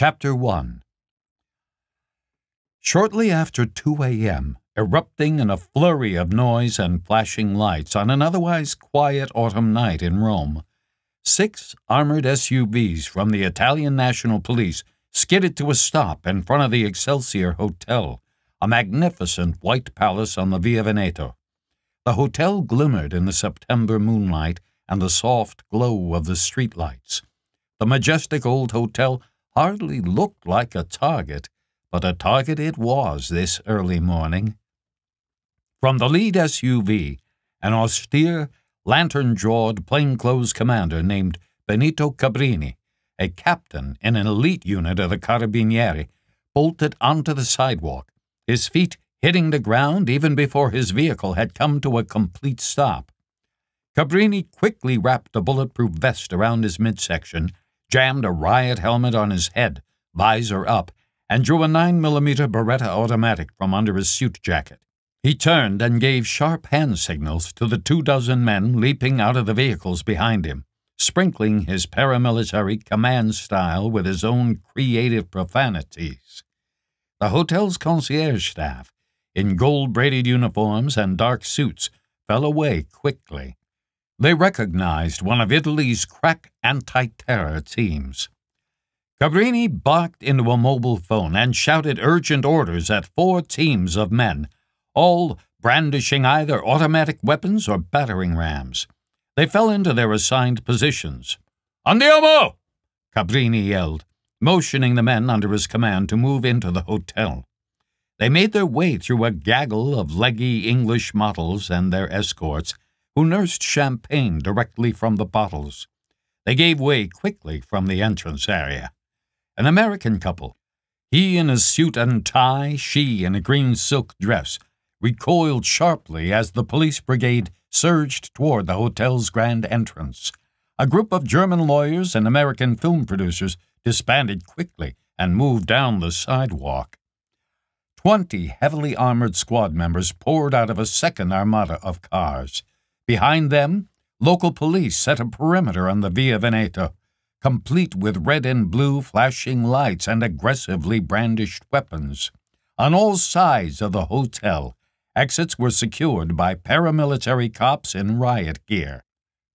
Chapter 1. Shortly after 2 a.m., erupting in a flurry of noise and flashing lights on an otherwise quiet autumn night in Rome, 6 armored SUVs from the Italian National Police skidded to a stop in front of the Excelsior Hotel, a magnificent white palace on the Via Veneto. The hotel glimmered in the September moonlight and the soft glow of the streetlights. The majestic old hotel hardly looked like a target, but a target it was this early morning. From the lead SUV, an austere, lantern-jawed plainclothes commander named Benito Cabrini, a captain in an elite unit of the Carabinieri, bolted onto the sidewalk, his feet hitting the ground even before his vehicle had come to a complete stop. Cabrini quickly wrapped a bulletproof vest around his midsection, jammed a riot helmet on his head, visor up, and drew a 9mm Beretta automatic from under his suit jacket. He turned and gave sharp hand signals to the 24 men leaping out of the vehicles behind him, sprinkling his paramilitary command style with his own creative profanities. The hotel's concierge staff, in gold-braided uniforms and dark suits, fell away quickly. They recognized one of Italy's crack anti-terror teams. Cabrini barked into a mobile phone and shouted urgent orders at 4 teams of men, all brandishing either automatic weapons or battering rams. They fell into their assigned positions. "Andiamo!" Cabrini yelled, motioning the men under his command to move into the hotel. They made their way through a gaggle of leggy English models and their escorts, who nursed champagne directly from the bottles. They gave way quickly from the entrance area. An American couple, he in a suit and tie, she in a green silk dress, recoiled sharply as the police brigade surged toward the hotel's grand entrance. A group of German lawyers and American film producers disbanded quickly and moved down the sidewalk. 20 heavily armored squad members poured out of a second armada of cars. Behind them, local police set a perimeter on the Via Veneto, complete with red and blue flashing lights and aggressively brandished weapons. On all sides of the hotel, exits were secured by paramilitary cops in riot gear.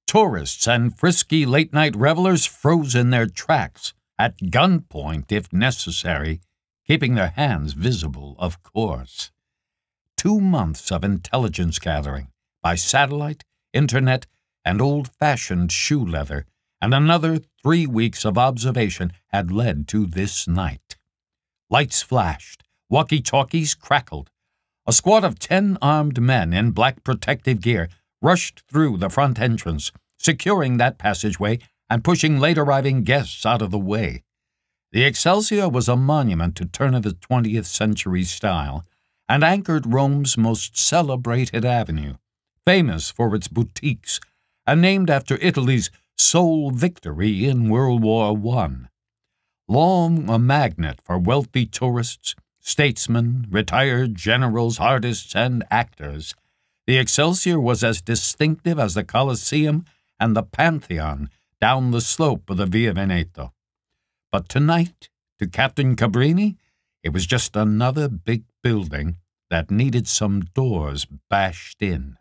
Tourists and frisky late-night revelers froze in their tracks, at gunpoint if necessary, keeping their hands visible, of course. 2 months of intelligence gathering, by satellite, internet, and old-fashioned shoe leather, and another 3 weeks of observation had led to this night. Lights flashed, walkie-talkies crackled. A squad of 10 armed men in black protective gear rushed through the front entrance, securing that passageway and pushing late-arriving guests out of the way. The Excelsior was a monument to turn-of-the-20th century style and anchored Rome's most celebrated avenue, famous for its boutiques and named after Italy's sole victory in World War I. Long a magnet for wealthy tourists, statesmen, retired generals, artists, and actors, the Excelsior was as distinctive as the Colosseum and the Pantheon down the slope of the Via Veneto. But tonight, to Captain Cabrini, it was just another big building that needed some doors bashed in.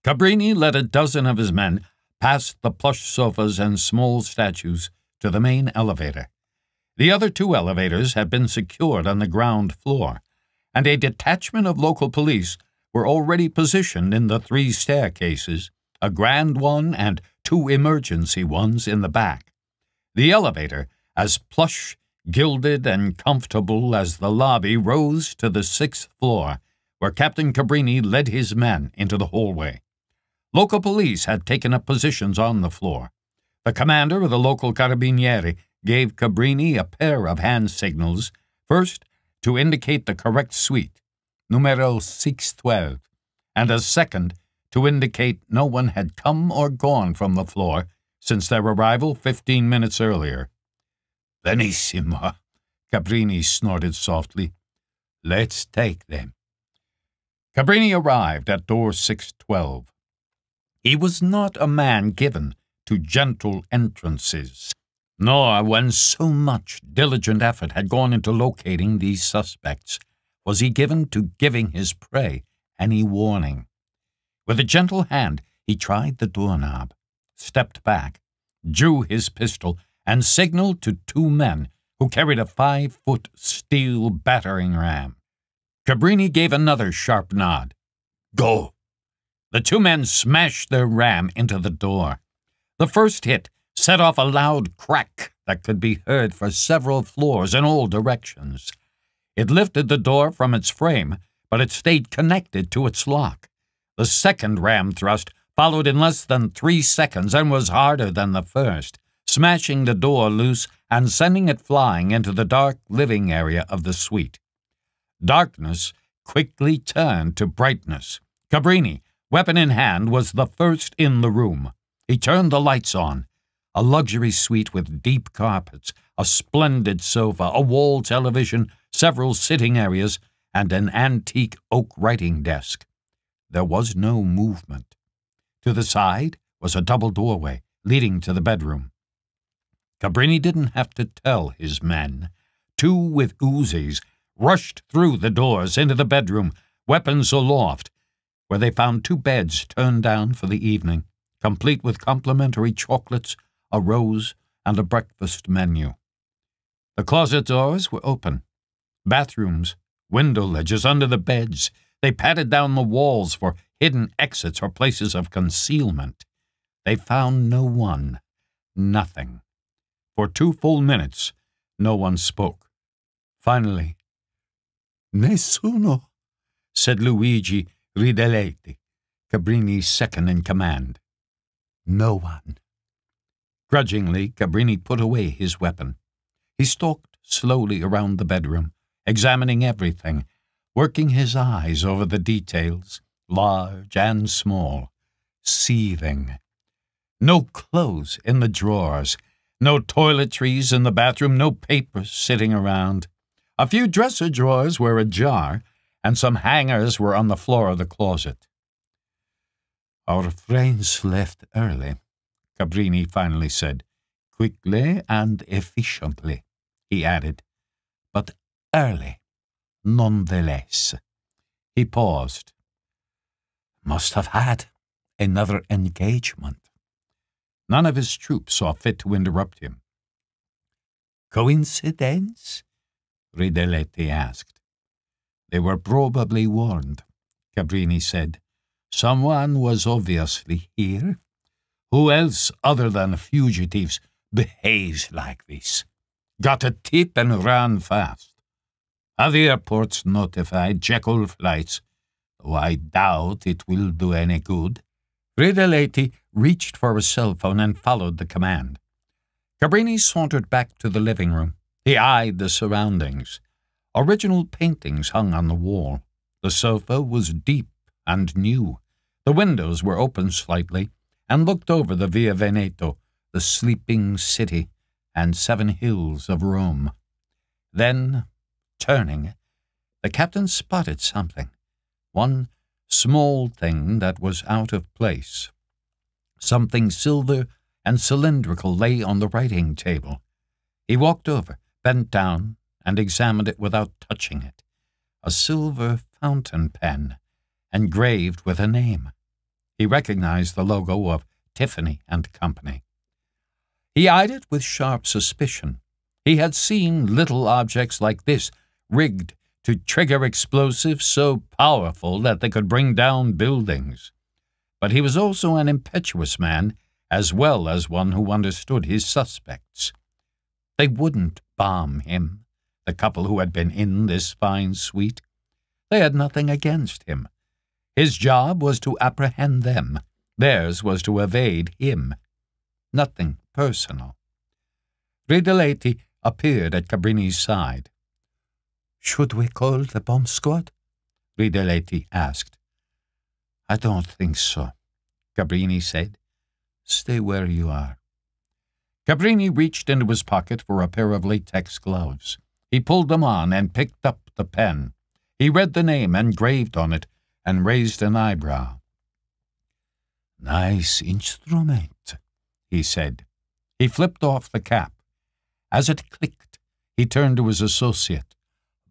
Cabrini led a dozen of his men past the plush sofas and small statues to the main elevator. The other 2 elevators had been secured on the ground floor, and a detachment of local police were already positioned in the 3 staircases, a grand one and 2 emergency ones in the back. The elevator, as plush, gilded, and comfortable as the lobby, rose to the 6th floor, where Captain Cabrini led his men into the hallway. Local police had taken up positions on the floor. The commander of the local Carabinieri gave Cabrini a pair of hand signals, first to indicate the correct suite, numero 612, and a second to indicate no one had come or gone from the floor since their arrival 15 minutes earlier. "Benissimo," Cabrini snorted softly. "Let's take them." Cabrini arrived at door 612. He was not a man given to gentle entrances. Nor, when so much diligent effort had gone into locating these suspects, was he given to giving his prey any warning. With a gentle hand, he tried the doorknob, stepped back, drew his pistol, and signaled to two men who carried a 5-foot steel battering ram. Cabrini gave another sharp nod. "Go!" The two men smashed their ram into the door. The first hit set off a loud crack that could be heard for several floors in all directions. It lifted the door from its frame, but it stayed connected to its lock. The second ram thrust followed in less than 3 seconds and was harder than the first, smashing the door loose and sending it flying into the dark living area of the suite. Darkness quickly turned to brightness. Cabrini, weapon in hand, was the first in the room. He turned the lights on. A luxury suite with deep carpets, a splendid sofa, a wall television, several sitting areas, and an antique oak writing desk. There was no movement. To the side was a double doorway leading to the bedroom. Cabrini didn't have to tell his men. Two with Uzis rushed through the doors into the bedroom, weapons aloft, where they found 2 beds turned down for the evening, complete with complimentary chocolates, a rose, and a breakfast menu. The closet doors were open. Bathrooms, window ledges under the beds. They patted down the walls for hidden exits or places of concealment. They found no one, nothing. For 2 full minutes, no one spoke. Finally, "Nessuno," said Luigi Rideletti, Cabrini's second in command. "No one." Grudgingly, Cabrini put away his weapon. He stalked slowly around the bedroom, examining everything, working his eyes over the details, large and small, seething. No clothes in the drawers, no toiletries in the bathroom, no papers sitting around. A few dresser drawers were ajar, and some hangers were on the floor of the closet. "Our friends left early," Cabrini finally said. "Quickly and efficiently," he added. "But early, nonetheless." He paused. "Must have had another engagement." None of his troops saw fit to interrupt him. "Coincidence?" Rideletti asked. "They were probably warned," Cabrini said. "Someone was obviously here. Who else other than fugitives behaves like this? Got a tip and ran fast. Have the airports notified, check all flights, though I doubt it will do any good." Rideletti reached for his cell phone and followed the command. Cabrini sauntered back to the living room. He eyed the surroundings. Original paintings hung on the wall. The sofa was deep and new. The windows were open slightly and looked over the Via Veneto, the sleeping city, and 7 hills of Rome. Then, turning, the captain spotted something, one small thing that was out of place. Something silver and cylindrical lay on the writing table. He walked over, bent down, and examined it without touching it. A silver fountain pen, engraved with a name. He recognized the logo of Tiffany and Company. He eyed it with sharp suspicion. He had seen little objects like this, rigged to trigger explosives so powerful that they could bring down buildings. But he was also an impetuous man, as well as one who understood his suspects. They wouldn't bomb him, the couple who had been in this fine suite. They had nothing against him. His job was to apprehend them. Theirs was to evade him. Nothing personal. Rideletti appeared at Cabrini's side. "Should we call the bomb squad?" Rideletti asked. "I don't think so," Cabrini said. "Stay where you are." Cabrini reached into his pocket for a pair of latex gloves. He pulled them on and picked up the pen. He read the name engraved on it and raised an eyebrow. "Nice instrument," he said. He flipped off the cap. As it clicked, he turned to his associate.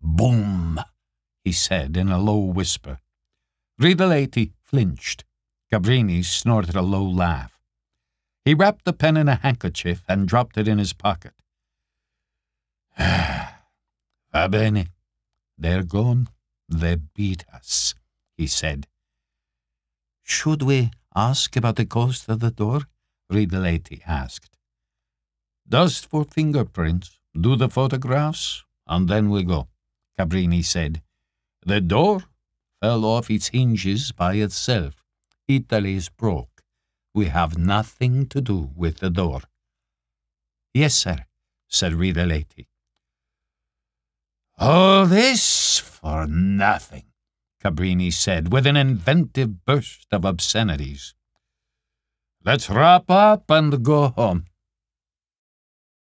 "Boom," he said in a low whisper. Ridoleti flinched. Cabrini snorted a low laugh. He wrapped the pen in a handkerchief and dropped it in his pocket. "Va bene. They're gone. They beat us," he said. "Should we ask about the cost of the door?" Ridoleti asked. "Dust for fingerprints, do the photographs, and then we go," Cabrini said. "The door fell off its hinges by itself. Italy's broke. We have nothing to do with the door." "Yes, sir," said Ridoleti. "All this for nothing," Cabrini said, with an inventive burst of obscenities. "Let's wrap up and go home.